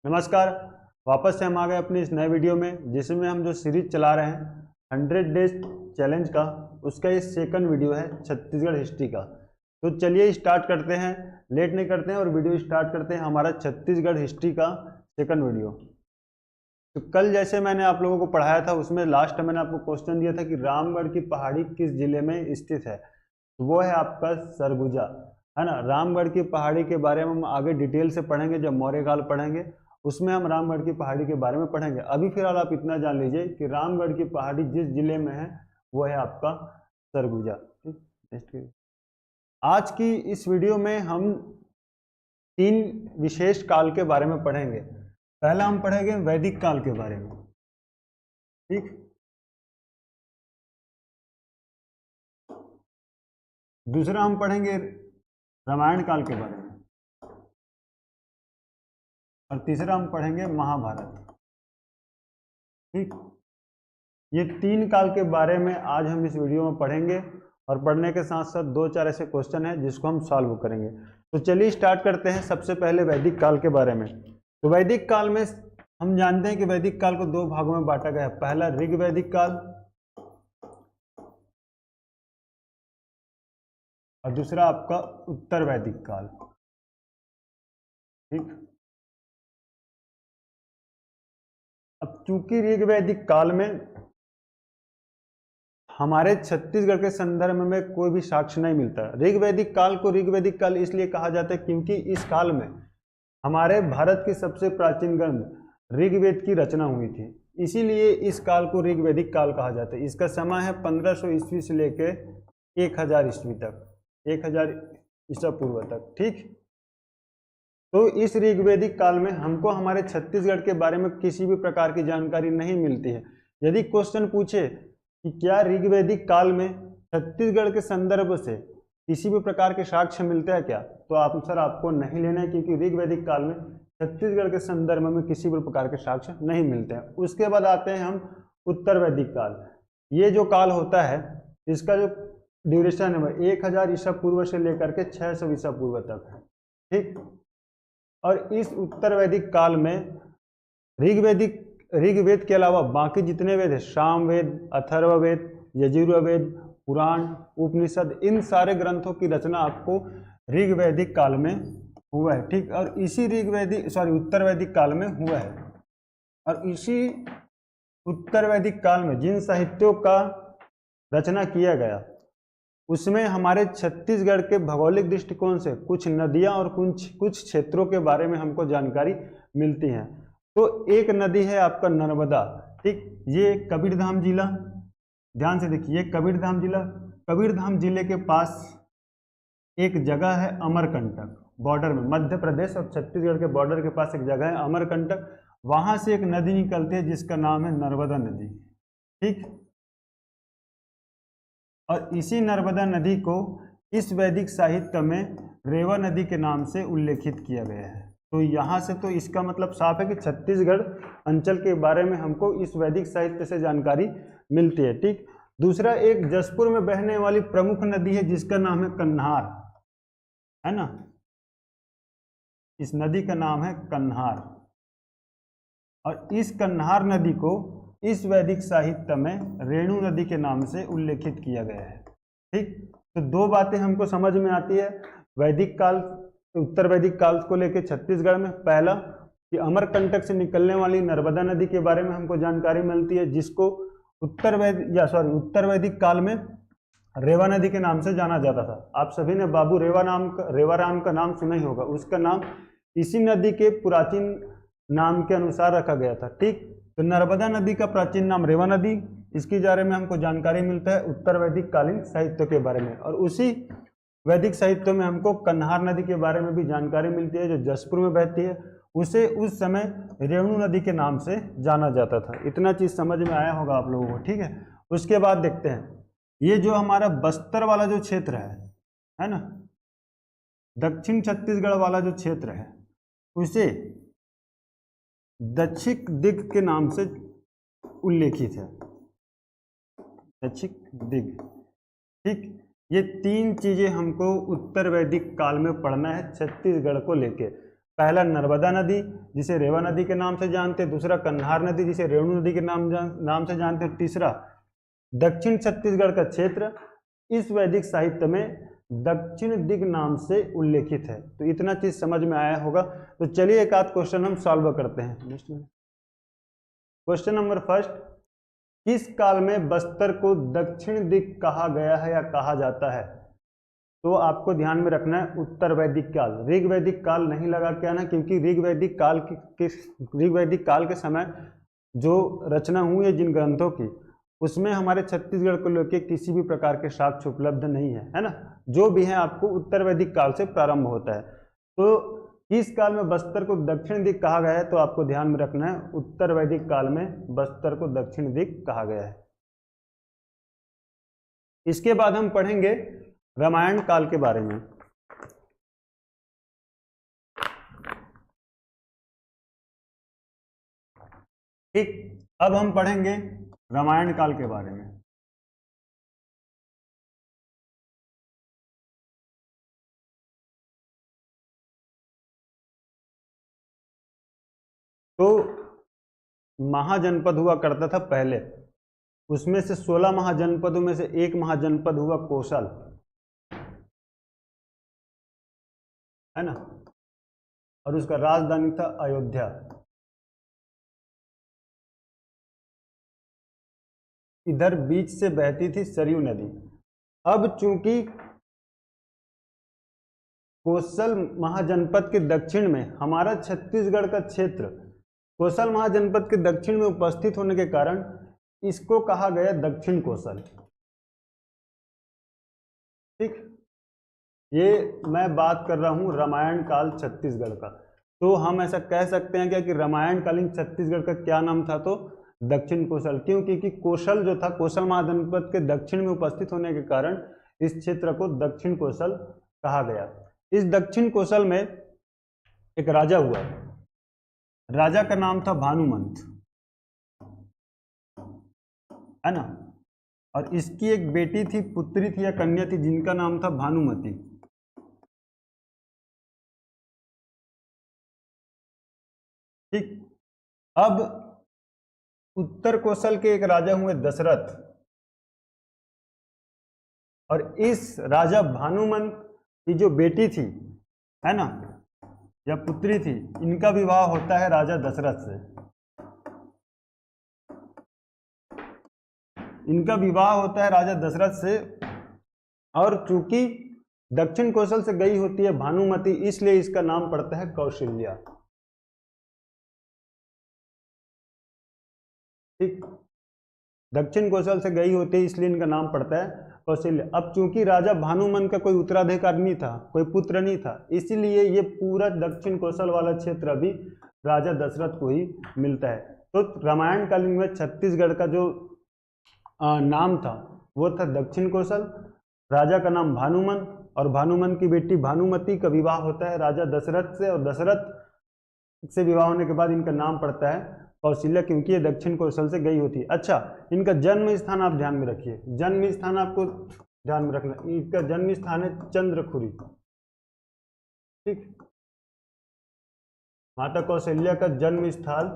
नमस्कार। वापस से हम आ गए अपनी इस नए वीडियो में, जिसमें हम जो सीरीज चला रहे हैं 100 डेज चैलेंज का, उसका ये सेकंड वीडियो है छत्तीसगढ़ हिस्ट्री का। तो चलिए स्टार्ट करते हैं, लेट नहीं करते हैं और वीडियो स्टार्ट करते हैं हमारा छत्तीसगढ़ हिस्ट्री का सेकंड वीडियो। तो कल जैसे मैंने आप लोगों को पढ़ाया था, उसमें लास्ट मैंने आपको क्वेश्चन दिया था कि रामगढ़ की पहाड़ी किस जिले में स्थित है। तो वो है आपका सरगुजा, है ना। रामगढ़ की पहाड़ी के बारे में हम आगे डिटेल से पढ़ेंगे, जब मौर्यकाल पढ़ेंगे उसमें हम रामगढ़ की पहाड़ी के बारे में पढ़ेंगे। अभी फिलहाल आप इतना जान लीजिए कि रामगढ़ की पहाड़ी जिस जिले में है वो है आपका सरगुजा। ठीक। आज की इस वीडियो में हम 3 विशेष काल के बारे में पढ़ेंगे। पहला हम पढ़ेंगे वैदिक काल के बारे में, ठीक। दूसरा हम पढ़ेंगे रामायण काल के बारे में, और तीसरा हम पढ़ेंगे महाभारत, ठीक। ये 3 काल के बारे में आज हम इस वीडियो में पढ़ेंगे, और पढ़ने के साथ साथ 2-4 ऐसे क्वेश्चन हैं जिसको हम सॉल्व करेंगे। तो चलिए स्टार्ट करते हैं सबसे पहले वैदिक काल के बारे में। तो वैदिक काल में हम जानते हैं कि वैदिक काल को 2 भागों में बांटा गया है। पहला ऋग वैदिक काल और दूसरा आपका उत्तर वैदिक काल, ठीक। अब चूंकि ऋग वैदिक काल में हमारे छत्तीसगढ़ के संदर्भ में कोई भी साक्ष्य नहीं मिलता। ऋग वैदिक काल को ऋग वैदिक काल इसलिए कहा जाता है क्योंकि इस काल में हमारे भारत की सबसे प्राचीन ग्रंथ ऋग्वेद की रचना हुई थी, इसीलिए इस काल को ऋग वैदिक काल कहा जाता है। इसका समय है 1500 ईस्वी से लेकर 1000 ईस्वी तक, 1000 ईसा पूर्व तक, ठीक। तो इस ऋग्वेदिक काल में हमको हमारे छत्तीसगढ़ के बारे में किसी भी प्रकार की जानकारी नहीं मिलती है। यदि क्वेश्चन पूछे कि क्या ऋग्वेदिक काल में छत्तीसगढ़ के संदर्भ से किसी भी प्रकार के साक्ष्य मिलते हैं क्या, तो आंसर आपको नहीं लेना है, क्योंकि ऋग्वेदिक काल में छत्तीसगढ़ के संदर्भ में किसी भी प्रकार के साक्ष्य नहीं मिलते हैं। उसके बाद आते हैं हम उत्तर वैदिक काल। ये जो काल होता है, इसका जो ड्यूरेशन है 1000 ईसा पूर्व से लेकर के 600 ईसा पूर्व तक है, ठीक। और इस उत्तर वैदिक काल में ऋग्वेद के अलावा बाकी जितने वेद हैं, सामवेद, अथर्ववेद, यजुर्वेद, पुराण, उपनिषद, इन सारे ग्रंथों की रचना आपको ऋग्वैदिक काल में हुआ है, ठीक। और इसी उत्तर वैदिक काल में हुआ है। और इसी उत्तर वैदिक काल में जिन साहित्यों का रचना किया गया, उसमें हमारे छत्तीसगढ़ के भौगोलिक दृष्टिकोण से कुछ नदियां और कुछ क्षेत्रों के बारे में हमको जानकारी मिलती है। तो एक नदी है आपका नर्मदा, ठीक। ये कबीरधाम जिला, ध्यान से देखिए, कबीरधाम जिला, कबीरधाम जिले के पास एक जगह है अमरकंटक, बॉर्डर में, मध्य प्रदेश और छत्तीसगढ़ के बॉर्डर के पास एक जगह है अमरकंटक। वहां से एक नदी निकलती है जिसका नाम है नर्मदा नदी, ठीक। और इसी नर्मदा नदी को इस वैदिक साहित्य में रेवा नदी के नाम से उल्लेखित किया गया है। तो यहाँ से तो इसका मतलब साफ है कि छत्तीसगढ़ अंचल के बारे में हमको इस वैदिक साहित्य से जानकारी मिलती है, ठीक। दूसरा, एक जसपुर में बहने वाली प्रमुख नदी है जिसका नाम है कन्हार, है ना। इस नदी का नाम है कन्हार, और इस कन्हार नदी को इस वैदिक साहित्य में रेणु नदी के नाम से उल्लेखित किया गया है, ठीक। तो 2 बातें हमको समझ में आती है वैदिक काल, उत्तर वैदिक काल को लेकर छत्तीसगढ़ में। पहला कि अमरकंटक से निकलने वाली नर्मदा नदी के बारे में हमको जानकारी मिलती है, जिसको उत्तर वैदिक काल में रेवा नदी के नाम से जाना जाता था। आप सभी ने बाबू रेवाराम का नाम सुना ही होगा। उसका नाम इसी नदी के प्राचीन नाम के अनुसार रखा गया था, ठीक। तो नर्मदा नदी का प्राचीन नाम रेवा नदी, इसके बारे में हमको जानकारी मिलता है उत्तर वैदिक कालीन साहित्य के बारे में। और उसी वैदिक साहित्य में हमको कन्हार नदी के बारे में भी जानकारी मिलती है, जो जसपुर में बहती है। उसे उस समय रेणु नदी के नाम से जाना जाता था। इतना चीज समझ में आया होगा आप लोगों को, ठीक है। उसके बाद देखते हैं, ये जो हमारा बस्तर वाला जो क्षेत्र है ना, दक्षिण छत्तीसगढ़ वाला जो क्षेत्र है, उसे दक्षिण दिग के नाम से उल्लेखित है, दक्षिण दिग, ठीक। ये 3 चीजें हमको उत्तर वैदिक काल में पढ़ना है छत्तीसगढ़ को लेके। पहला नर्मदा नदी जिसे रेवा नदी के नाम से जानते हैं, दूसरा कन्हार नदी जिसे रेणु नदी के नाम से जानते हैं, तीसरा दक्षिण छत्तीसगढ़ का क्षेत्र इस वैदिक साहित्य में दक्षिण दिग नाम से उल्लेखित है। तो इतना चीज समझ में आया होगा। तो चलिए एक आध क्वेश्चन हम सॉल्व करते हैं। क्वेश्चन नंबर फर्स्ट, किस काल में बस्तर को दक्षिण दिग कहा गया है या कहा जाता है? तो आपको ध्यान में रखना है उत्तर वैदिक काल, ऋग वैदिक काल नहीं लगा के आना, क्योंकि ऋग वैदिक काल के समय जो रचना हुई है जिन ग्रंथों की, उसमें हमारे छत्तीसगढ़ को लेकर किसी भी प्रकार के साक्ष्य उपलब्ध नहीं है ना। जो भी है आपको उत्तर वैदिक काल से प्रारंभ होता है। तो किस काल में बस्तर को दक्षिण दिग कहा गया है? तो आपको ध्यान में रखना है उत्तर वैदिक काल में बस्तर को दक्षिण दिग कहा गया है। इसके बाद हम पढ़ेंगे रामायण काल के बारे में। ठीक, अब हम पढ़ेंगे रामायण काल के बारे में। तो महाजनपद हुआ करता था पहले, उसमें से 16 महाजनपदों में से एक महाजनपद हुआ कौशल, है ना, और उसका राजधानी था अयोध्या। इधर बीच से बहती थी सरयू नदी। अब चूंकि कौशल महाजनपद के दक्षिण में हमारा छत्तीसगढ़ का क्षेत्र कौशल महाजनपद के दक्षिण में उपस्थित होने के कारण इसको कहा गया दक्षिण कौशल। ठीक, ये मैं बात कर रहा हूं रामायण काल छत्तीसगढ़ का। तो हम ऐसा कह सकते हैं क्या कि रामायण कालीन छत्तीसगढ़ का क्या नाम था? तो दक्षिण कौशल। क्यों? क्योंकि कौशल जो था कौशल महाजनपद के दक्षिण में उपस्थित होने के कारण इस क्षेत्र को दक्षिण कौशल कहा गया। इस दक्षिण कौशल में एक राजा हुआ, राजा का नाम था भानुमंत, है ना, और इसकी एक बेटी थी, पुत्री थी या कन्या थी, जिनका नाम था भानुमति। ठीक, अब उत्तर कौशल के एक राजा हुए दशरथ, और इस राजा भानुमंत की जो बेटी थी, है ना, या पुत्री थी, इनका विवाह होता है राजा दशरथ से। इनका विवाह होता है राजा दशरथ से, और चूंकि दक्षिण कौशल से गई होती है भानुमति, इसलिए इसका नाम पड़ता है कौशल्या। ठीक, दक्षिण कौशल से गई होती है इसलिए इनका नाम पड़ता है कौशल्या। अब चूंकि राजा भानुमंत का कोई उत्तराधिकार नहीं था, कोई पुत्र नहीं था, इसीलिए ये पूरा दक्षिण कौशल वाला क्षेत्र अभी राजा दशरथ को ही मिलता है। तो रामायण कालीन में छत्तीसगढ़ का जो नाम था वो था दक्षिण कौशल। राजा का नाम भानुमंत, और भानुमंत की बेटी भानुमति का विवाह होता है राजा दशरथ से, और दशरथ से विवाह होने के बाद इनका नाम पड़ता है कौशल्या, क्योंकि ये दक्षिण कौशल से गई होती है। अच्छा, इनका जन्म स्थान आप ध्यान में रखिए, जन्म स्थान आपको ध्यान में रखना, इनका जन्म स्थान है चंद्रखुरी। ठीक, माता कौशल्या का जन्म स्थल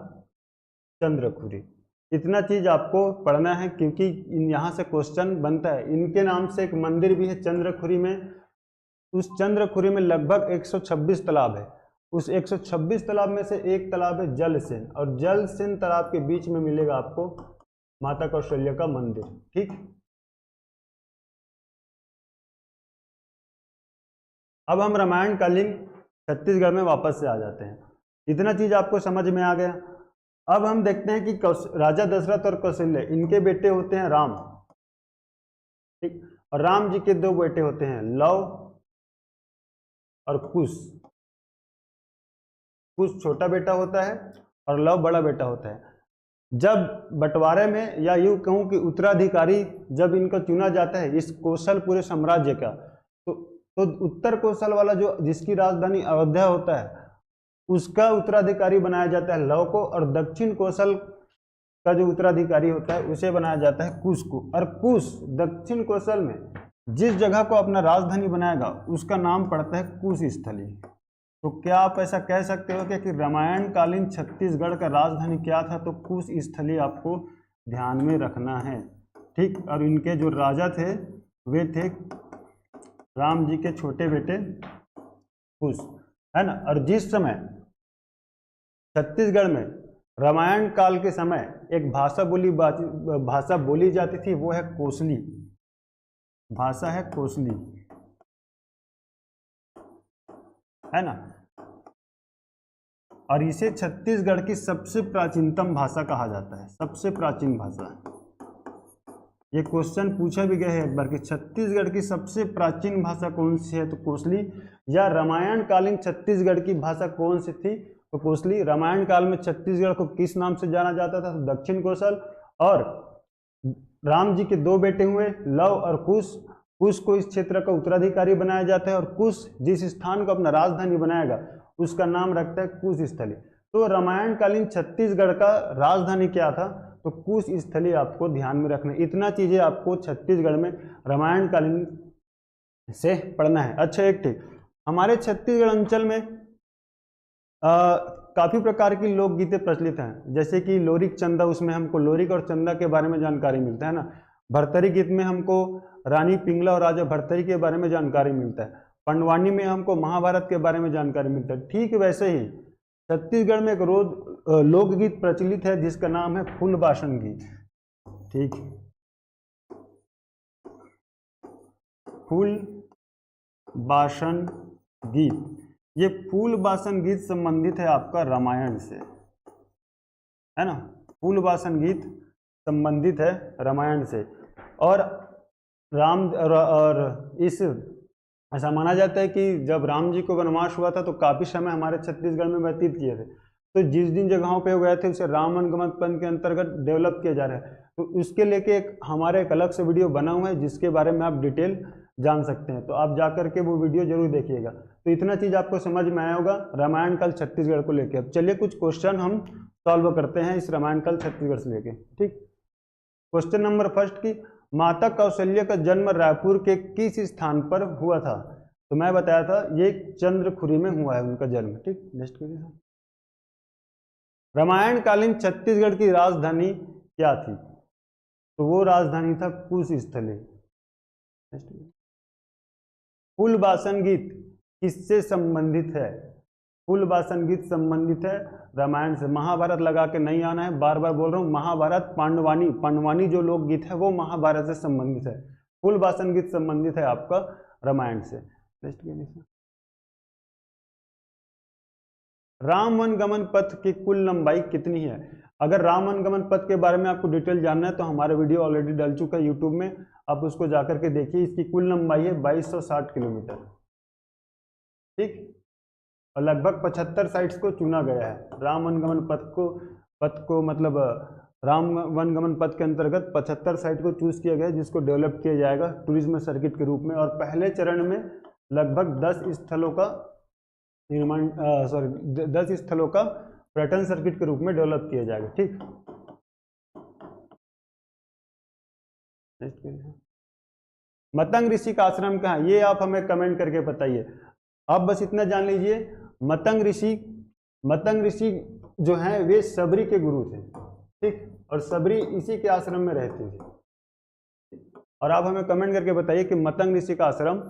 चंद्रखुरी। इतना चीज आपको पढ़ना है, क्योंकि यहाँ से क्वेश्चन बनता है। इनके नाम से एक मंदिर भी है चंद्रखुरी में। उस चंद्रखुरी में लगभग 126 तालाब है। उस 126 तालाब में से एक तालाब है जलसेन, और जलसेन तालाब के बीच में मिलेगा आपको माता कौशल्या का मंदिर। ठीक, अब हम रामायण कालीन छत्तीसगढ़ में वापस से आ जाते हैं। इतना चीज आपको समझ में आ गया। अब हम देखते हैं कि राजा दशरथ और कौशल्या, इनके बेटे होते हैं राम। ठीक, और राम जी के दो बेटे होते हैं, लव और कुश। कुश छोटा बेटा होता है और लव बड़ा बेटा होता है। जब बंटवारे में, या यूं कहूं कि उत्तराधिकारी जब इनका चुना जाता है इस कौशल पूरे साम्राज्य का, तो उत्तर कौशल वाला जो जिसकी राजधानी अयोध्या होता है उसका उत्तराधिकारी बनाया जाता है लव को, और दक्षिण कौशल का जो उत्तराधिकारी होता है उसे बनाया जाता है कुश को। और कुश दक्षिण कौशल में जिस जगह को अपना राजधानी बनाएगा उसका नाम पड़ता है कुश स्थली। तो क्या आप ऐसा कह सकते हो कि रामायण कालीन छत्तीसगढ़ का राजधानी क्या था? तो कुश स्थली आपको ध्यान में रखना है, ठीक। और इनके जो राजा थे वे थे राम जी के छोटे बेटे कुश, है ना। और जिस समय छत्तीसगढ़ में रामायण काल के समय एक भाषा बोली जाती थी, वो है कोसली भाषा, है कोसली, है ना। और इसे छत्तीसगढ़ की सबसे प्राचीनतम भाषा कहा जाता है, सबसे प्राचीन भाषा। ये क्वेश्चन पूछा भी गया है एक बार कि छत्तीसगढ़ की सबसे प्राचीन भाषा कौन सी है? तो कोसली। या रामायण कालीन छत्तीसगढ़ की भाषा कौन सी थी? तो कोसली। रामायण काल में छत्तीसगढ़ को किस नाम से जाना जाता था? तो दक्षिण कोसल। और राम जी के दो बेटे हुए, लव और कुश। कुश को इस क्षेत्र का उत्तराधिकारी बनाया जाता है, और कुश जिस स्थान को अपना राजधानी बनाएगा उसका नाम रखता है कुश स्थली। तो रामायण कालीन छत्तीसगढ़ का राजधानी क्या था? तो कुश स्थली आपको ध्यान में रखना। इतना चीजें आपको छत्तीसगढ़ में रामायण कालीन से पढ़ना है। अच्छा, एक ठीक, हमारे छत्तीसगढ़ अंचल में काफी प्रकार की लोकगीतें प्रचलित हैं, जैसे कि लोरिक चंदा, उसमें हमको लोरिक और चंदा के बारे में जानकारी मिलता है ना। भरतरी गीत में हमको रानी पिंगला और राजा भरतरी के बारे में जानकारी मिलता है। पंडवानी में हमको महाभारत के बारे में जानकारी मिलता है। ठीक वैसे ही छत्तीसगढ़ में एक लोकगीत प्रचलित है जिसका नाम है फूलबासन गीत, ठीक। फूलबासन गीत, ये फूलबासन गीत संबंधित है आपका रामायण से, है ना। फूलबासन गीत संबंधित है रामायण से। और इस ऐसा माना जाता है कि जब राम जी को वनवास हुआ था तो काफी समय हमारे छत्तीसगढ़ में व्यतीत किए थे। तो जिस जिन जगहों पे गए थे उसे राम वनगमन पथ के अंतर्गत डेवलप किया जा रहा है। तो उसके लेके हमारे एक अलग से वीडियो बना हुआ है जिसके बारे में आप डिटेल जान सकते हैं, तो आप जा करके वो वीडियो जरूर देखिएगा। तो इतना चीज आपको समझ में आया होगा रामायण काल छत्तीसगढ़ को लेके। अब चलिए कुछ क्वेश्चन हम सॉल्व करते हैं इस रामायण काल छत्तीसगढ़ से लेके, ठीक। क्वेश्चन नंबर फर्स्ट की, माता कौशल्या का जन्म रायपुर के किस स्थान पर हुआ था? तो मैं बताया था ये चंद्रखुरी में हुआ है उनका जन्म, ठीक। नेक्स्ट क्वेश्चन, रामायण कालीन छत्तीसगढ़ की राजधानी क्या थी? तो वो राजधानी था कुश स्थली। फूलबासन गीत किससे संबंधित है? फूलबासन गीत संबंधित है रामायण से। महाभारत लगा के नहीं आना है, बार बार बोल रहा हूं, महाभारत पांडवानी जो लोकगीत है वो महाभारत से संबंधित है। फूलबासन गीत संबंधित है आपका रामायण से। राम वनगमन पथ की कुल लंबाई कितनी है? अगर राम वनगमन पथ के बारे में आपको डिटेल जानना है तो हमारा वीडियो ऑलरेडी डल चुका है यूट्यूब में, आप उसको जाकर के देखिए। इसकी कुल लंबाई है 2260 किलोमीटर, ठीक। और लगभग 75 साइट्स को चुना गया है राम वनगमन पथ को मतलब राम वनगमन पथ के अंतर्गत 75 साइट को चूज किया गया जिसको डेवलप किया जाएगा टूरिज्म सर्किट के रूप में। और पहले चरण में लगभग 10 स्थलों का निर्माण 10 स्थलों का पर्यटन सर्किट के रूप में डेवलप किया जाएगा, ठीक। मतंग ऋषि का आश्रम कहाँ है? ये आप हमें कमेंट करके बताइए। आप बस इतना जान लीजिए, मतंग ऋषि जो हैं वे सबरी के गुरु थे, ठीक। और सबरी इसी के आश्रम में रहते थे। और आप हमें कमेंट करके बताइए कि मतंग ऋषि का आश्रम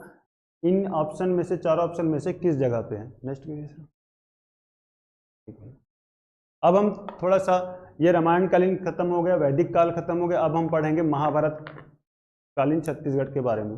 इन ऑप्शन में से, 4 ऑप्शन में से किस जगह पे है। नेक्स्ट क्वेश्चन, अब हम थोड़ा सा, ये रामायण कालीन खत्म हो गया, वैदिक काल खत्म हो गया, अब हम पढ़ेंगे महाभारत कालीन छत्तीसगढ़ के बारे में।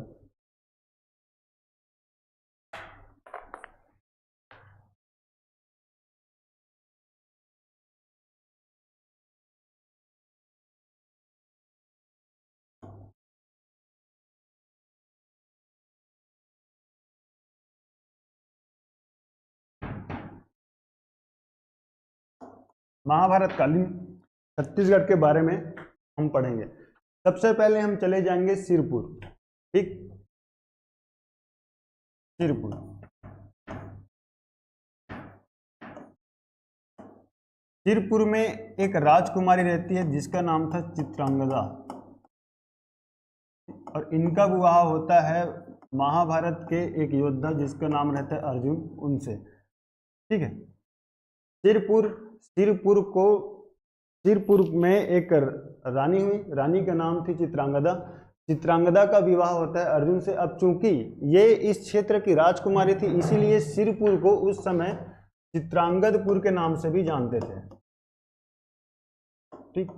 महाभारत कालीन छत्तीसगढ़ के बारे में हम पढ़ेंगे। सबसे पहले हम चले जाएंगे सिरपुर, ठीक। सिरपुर में एक राजकुमारी रहती है जिसका नाम था चित्रांगदा, और इनका विवाह होता है महाभारत के एक योद्धा जिसका नाम रहता है अर्जुन, उनसे। ठीक है। सिरपुर में एक रानी हुई, रानी का नाम थी चित्रांगदा। चित्रांगदा का विवाह होता है अर्जुन से। अब चूंकि ये इस क्षेत्र की राजकुमारी थी, इसीलिए सिरपुर को उस समय चित्रांगदपुर के नाम से भी जानते थे। ठीक,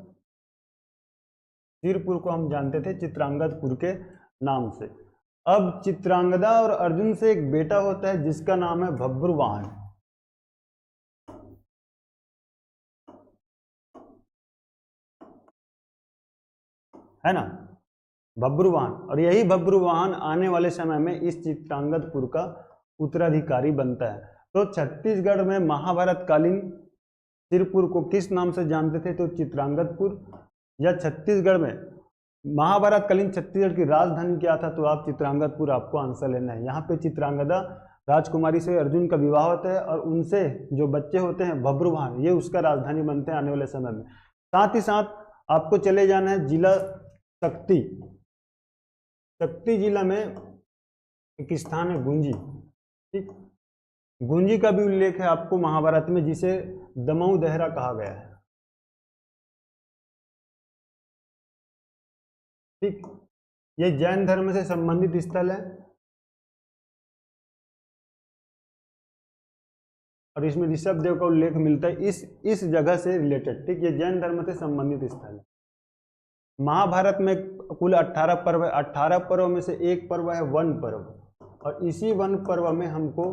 सिरपुर को हम जानते थे चित्रांगदपुर के नाम से। अब चित्रांगदा और अर्जुन से एक बेटा होता है जिसका नाम है बभ्रुवाहन, है ना, बभ्रुवाहन। और यही बभ्रुवाहन आने वाले समय में इस चित्रांगदपुर का उत्तराधिकारी बनता है। तो छत्तीसगढ़ में महाभारत कालीन सिरपुर को किस नाम से जानते थे? तो चित्रांगदपुर। या छत्तीसगढ़ में महाभारत कालीन छत्तीसगढ़ की राजधानी क्या था? तो आप चित्रांगदपुर, आपको आंसर लेना है। यहाँ पे चित्रांगदा राजकुमारी से अर्जुन का विवाह होता है और उनसे जो बच्चे होते हैं बभ्रुवाहन, ये उसका राजधानी बनते हैं आने वाले समय में। साथ ही साथ आपको चले जाना है जिला शक्ति। शक्ति जिला में एक स्थान है गुंजी। ठीक, गुंजी का भी उल्लेख है आपको महाभारत में, जिसे दमऊ देहरा कहा गया है। ठीक, ये जैन धर्म से संबंधित स्थल है और इसमें ऋषभ देव का उल्लेख मिलता है इस जगह से रिलेटेड। ठीक, ये जैन धर्म से संबंधित स्थल है। महाभारत में कुल 18 पर्व है। 18 पर्व में से एक पर्व है वन पर्व, और इसी वन पर्व में हमको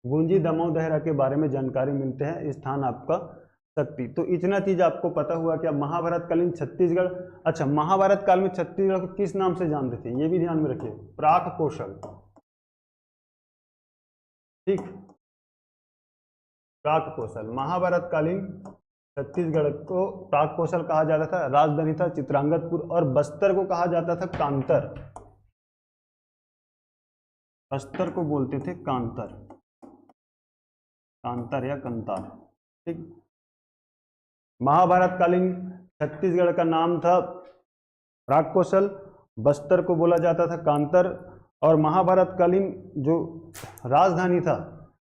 गुंजी दमऊ देहरा के बारे में जानकारी मिलते हैं। स्थान आपका शक्ति। तो इतना चीज आपको पता हुआ क्या? महाभारत कालीन छत्तीसगढ़। अच्छा, महाभारत काल में छत्तीसगढ़ को किस नाम से जानते थे? ये भी ध्यान में रखिए, प्राक कौशल। ठीक, प्राक कौशल। महाभारत कालीन छत्तीसगढ़ को प्राक कौशल कहा जाता था। राजधानी था चित्रांगदपुर, और बस्तर को कहा जाता था कांतर। बस्तर को बोलते थे कांतर, कांतर या कंतार। ठीक, महाभारत कालीन छत्तीसगढ़ का नाम था प्राक कौशल, बस्तर को बोला जाता था कांतर, और महाभारत कालीन जो राजधानी था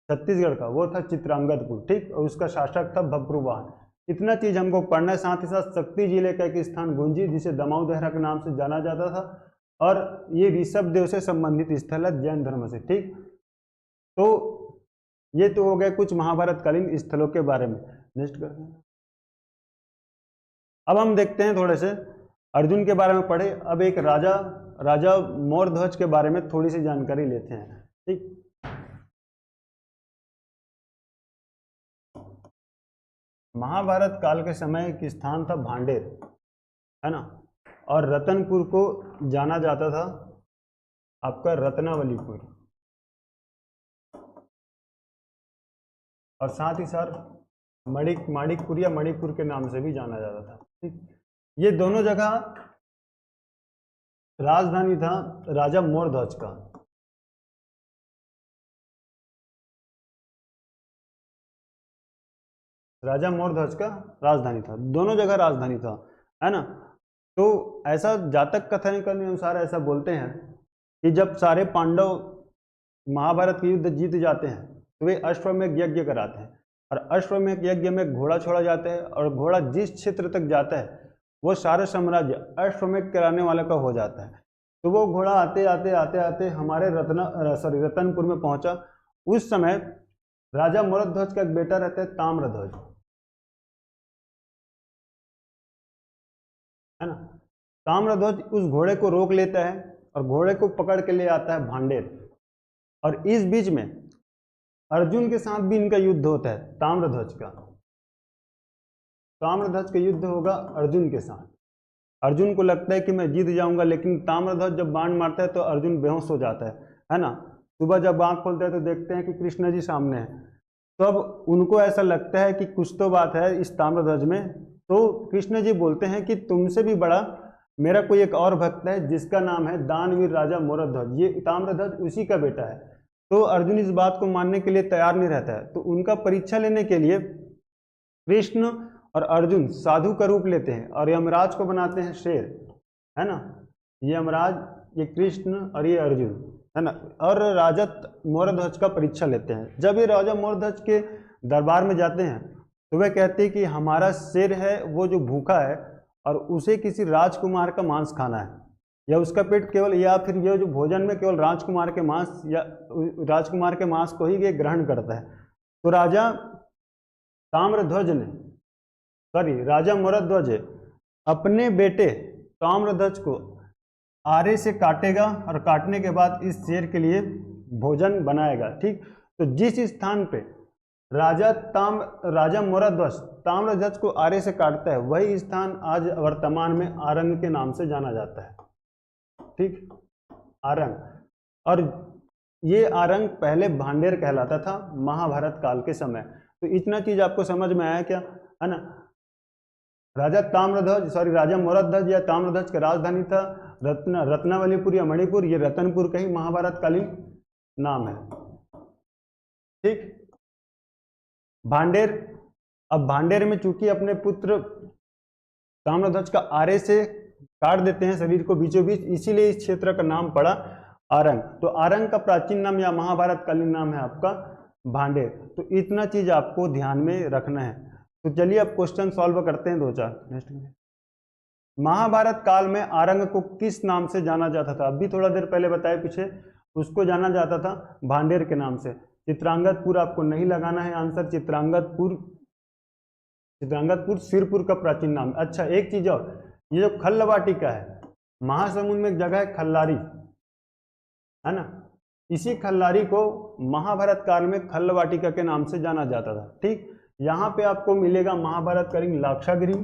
छत्तीसगढ़ का वो था चित्रांगदपुर। ठीक, और उसका शासक था बभ्रुवाहन। इतना चीज हमको पढ़ना है। साथ ही साथ शक्ति जिले का एक स्थान गुंजी, जिसे दमऊ देहरा के नाम से जाना जाता था, और ये ऋषभ देव से संबंधित स्थल है जैन धर्म से। ठीक, तो ये तो हो गए कुछ महाभारत कालीन स्थलों के बारे में। नेक्स्ट करते हैं। अब हम देखते हैं थोड़े से अर्जुन के बारे में पढ़े। अब एक राजा मोरध्वज के बारे में थोड़ी सी जानकारी लेते हैं। ठीक, महाभारत काल के समय एक स्थान था भांडेर, है ना, और रतनपुर को जाना जाता था आपका रत्नावलीपुर, और साथ ही साथ माणिकपुर या मणिपुर के नाम से भी जाना जाता था। ठीक, ये दोनों जगह राजधानी था राजा मोरध्वज का। राजा मोरध्वज का राजधानी था, दोनों जगह राजधानी था, है ना। तो ऐसा जातक कथन के अनुसार ऐसा बोलते हैं कि जब सारे पांडव महाभारत के युद्ध जीत जाते हैं तो वे अश्वमेध यज्ञ कराते हैं, और अश्वमेध यज्ञ में घोड़ा छोड़ा जाता है, और घोड़ा जिस क्षेत्र तक जाता है वो सारा साम्राज्य अश्वमेध कराने वाले का हो जाता है। तो वो घोड़ा आते आते आते आते हमारे रतनपुर में पहुंचा। उस समय राजा मोरध्वज का एक बेटा रहता है ताम्रध्वज, है ना। ताम्रध्वज उस घोड़े को रोक लेता है और घोड़े को पकड़ के ले आता है भांडेर, और इस बीच में अर्जुन के साथ भी इनका युद्ध होता है ताम्रध्वज का। ताम्रध्वज का युद्ध होगा अर्जुन के साथ। अर्जुन को लगता है कि मैं जीत जाऊंगा, लेकिन ताम्रध्वज जब बाण मारता है तो अर्जुन बेहोश हो जाता है ना। सुबह जब आंख खोलते हैं तो देखते हैं कि कृष्ण जी सामने है। तो अब उनको ऐसा लगता है कि कुछ तो बात है इस ताम्रध्वज में। तो कृष्ण जी बोलते हैं कि तुमसे भी बड़ा मेरा कोई एक और भक्त है जिसका नाम है दानवीर राजा मोरध्वज, ये ताम्रध्वज उसी का बेटा है। तो अर्जुन इस बात को मानने के लिए तैयार नहीं रहता है। तो उनका परीक्षा लेने के लिए कृष्ण और अर्जुन साधु का रूप लेते हैं और यमराज को बनाते हैं शेर, है ना। ये यमराज, ये कृष्ण और ये अर्जुन, है ना, और राजा मोरध्वज का परीक्षा लेते हैं। जब ये राजा मोरध्वज के दरबार में जाते हैं तो वह कहते हैं कि हमारा सिर है वो जो भूखा है और उसे किसी राजकुमार का मांस खाना है, या उसका पेट केवल, या फिर यह जो भोजन में केवल राजकुमार के मांस या राजकुमार के मांस को ही ये ग्रहण करता है। तो राजा ताम्रध्वज ने, राजा मोरध्वज अपने बेटे ताम्रध्वज को आरे से काटेगा और काटने के बाद इस शेर के लिए भोजन बनाएगा। ठीक, तो जिस स्थान पे राजा मोरध्वज ताम्रध्वज को आरे से काटता है वही स्थान आज वर्तमान में आरंग के नाम से जाना जाता है। ठीक, आरंग। और ये आरंग पहले भांडेर कहलाता था महाभारत काल के समय। तो इतना चीज आपको समझ में आया क्या, है ना। राजा मोरध्वज या ताम्रध्वज का राजधानी था रत्नावलीपुर या मणिपुर, ये रतनपुर का ही महाभारत कालीन नाम है। ठीक, भांडेर, अब भांडेर में चूंकि अपने पुत्र ताम्रध्वज का आरे से काट देते हैं शरीर को बीचों बीच, इसीलिए इस क्षेत्र का नाम पड़ा आरंग। तो आरंग का प्राचीन नाम या महाभारत कालीन नाम है आपका भांडेर। तो इतना चीज आपको ध्यान में रखना है। तो चलिए अब क्वेश्चन सॉल्व करते हैं 2-4। नेक्स्ट, महाभारत काल में आरंग को किस नाम से जाना जाता था? अभी थोड़ा देर पहले बताए पीछे, उसको जाना जाता था भांडेर के नाम से। चित्रांगदपुर आपको नहीं लगाना है आंसर, चित्रांगदपुर सिरपुर का प्राचीन नाम। अच्छा, एक चीज और, ये जो खल्लवाटिका है, महासमुंद में एक जगह है खल्लारी, है ना, इसी खल्लारी को महाभारत काल में खल्लवाटिका के नाम से जाना जाता था। ठीक, यहां पे आपको मिलेगा महाभारत कालीन लाक्षागृह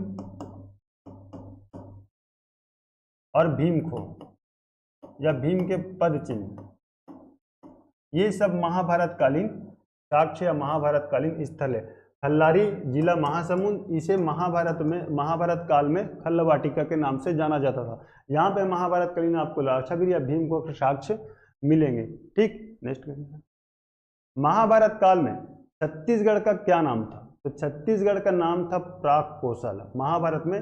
और भीमखो या भीम के पद चिन्ह, ये सब महाभारत कालीन साक्ष्य या महाभारत कालीन स्थल है। खल्लारी जिला महासमुंद, इसे महाभारत काल में खल्लवाटिका के नाम से जाना जाता था। यहाँ पे महाभारत कालीन आपको लाक्षागृह या भीमखो के साक्ष्य मिलेंगे। ठीक, नेक्स्ट, महाभारत काल में छत्तीसगढ़ का क्या नाम था? तो छत्तीसगढ़ का नाम था प्राक कौशल। महाभारत में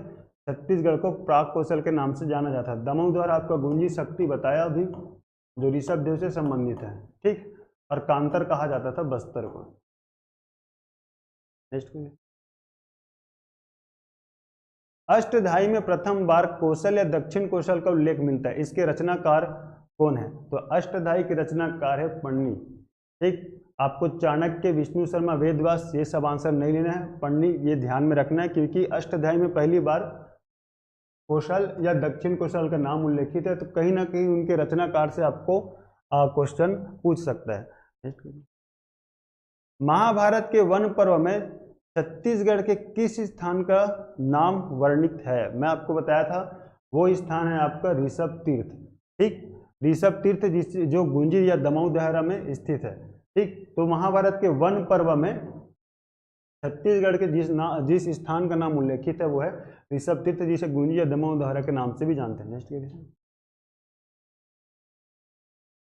छत्तीसगढ़ को प्राक कौशल के नाम से जाना जाता है। दमोदर आपका गुंजी शक्ति बताया अभी, जो ऋषभ देव से संबंधित है। ठीक, और कांतर कहा जाता था बस्तर को। नेक्स्ट, अष्टधाई में प्रथम बार कौशल या दक्षिण कौशल का उल्लेख मिलता है, इसके रचनाकार कौन है? तो अष्टधाई के रचनाकार है पन्नी। ठीक, आपको चाणक्य, विष्णु शर्मा, वेदव्यास, ये सब आंसर नहीं लेना है, पन्नी ये ध्यान में रखना है, क्योंकि अष्टधाई में पहली बार कौशल या दक्षिण कौशल का नाम उल्लेखित है। तो कहीं ना कहीं उनके रचनाकार से आपको क्वेश्चन पूछ सकता है। महाभारत के वन पर्व में छत्तीसगढ़ के किस स्थान का नाम वर्णित है? मैं आपको बताया था वो स्थान है आपका ऋषभ तीर्थ। ठीक, ऋषभ तीर्थ जो गुंजी या दमऊ दहरा में स्थित है। ठीक, तो महाभारत के वन पर्व में छत्तीसगढ़ के जिस स्थान का नाम उल्लेखित है वो है ऋषभ तीर्थ, जिसे गुंजी या दमऊ दहरा के नाम से भी जानते हैं। नेक्स्ट क्वेश्चन,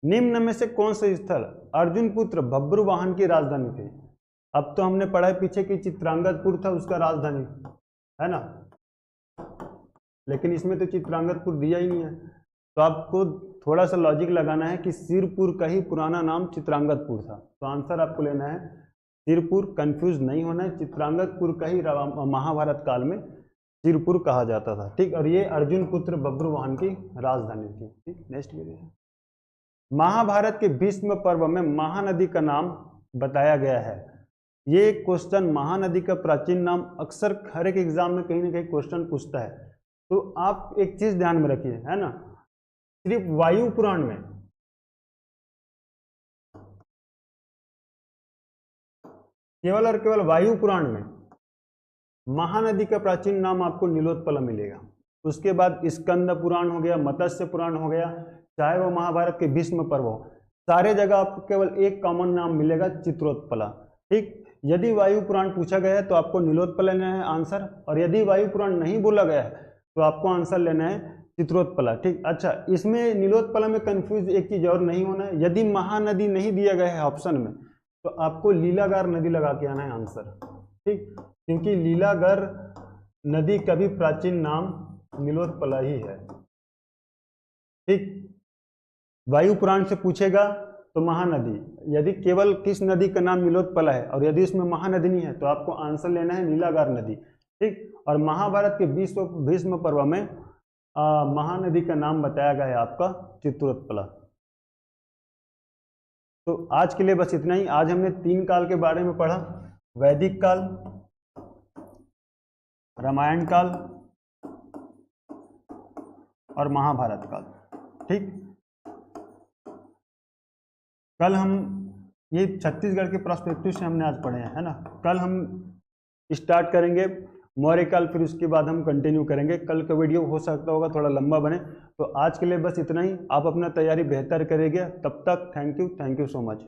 निम्न में से कौन सा स्थल अर्जुन पुत्र बब्रुवाहन की राजधानी थी? अब तो हमने पढ़ा है पीछे कि चित्रांगदपुर था उसका राजधानी, है ना, लेकिन इसमें तो चित्रांगदपुर दिया ही नहीं है। तो आपको थोड़ा सा लॉजिक लगाना है कि सिरपुर का ही पुराना नाम चित्रांगदपुर था। तो आंसर आपको लेना है सिरपुर, कंफ्यूज नहीं होना है, चित्रांगदपुर का ही महाभारत काल में सिरपुर कहा जाता था। ठीक, और ये अर्जुन पुत्र बब्रुवाहन की राजधानी थी। ठीक, नेक्स्ट क्वेश्चन, महाभारत के भीष्म पर्व में महानदी का नाम बताया गया है। ये क्वेश्चन महानदी का प्राचीन नाम अक्सर हर एक एग्जाम में कहीं ना कहीं क्वेश्चन पूछता है। तो आप एक चीज ध्यान में रखिए, है ना, सिर्फ वायु पुराण में केवल और केवल वायु पुराण में महानदी का प्राचीन नाम आपको नीलोत्पला मिलेगा। उसके बाद स्कंद पुराण हो गया, मत्स्य पुराण हो गया, चाहे वो महाभारत के भीष्म पर्व हो, सारे जगह आपको केवल एक कॉमन नाम मिलेगा, चित्रोत्पला। ठीक, यदि वायु पुराण पूछा गया है तो आपको नीलोत्पला लेना है आंसर, और यदि वायु पुराण नहीं बोला गया है तो आपको आंसर लेना है चित्रोत्पला। ठीक, अच्छा, इसमें नीलोत्पला में कंफ्यूज एक चीज और नहीं होना है, यदि महानदी नहीं दिया गया है ऑप्शन में तो आपको लीलागार नदी लगा के आना है आंसर। ठीक, क्योंकि लीलागार नदी का भी प्राचीन नाम नीलोत्पला ही है। ठीक, वायु पुराण से पूछेगा तो महानदी। यदि केवल किस नदी का नाम नीलोत्पला है और यदि इसमें महानदी नहीं है तो आपको आंसर लेना है नीलागार नदी, ठीक। और महाभारत के भीष्म पर्व में महानदी का नाम बताया गया है आपका चित्रोत्पला। तो आज के लिए बस इतना ही। आज हमने 3 काल के बारे में पढ़ा, वैदिक काल, रामायण काल और महाभारत काल, ठीक। कल हम ये छत्तीसगढ़ के पर्सपेक्टिव से हमने आज पढ़े हैं, है ना। कल हम स्टार्ट करेंगे मौर्य काल, फिर उसके बाद हम कंटिन्यू करेंगे। कल का वीडियो हो सकता होगा थोड़ा लंबा बने, तो आज के लिए बस इतना ही। आप अपना तैयारी बेहतर करेंगे। तब तक थैंक यू सो मच।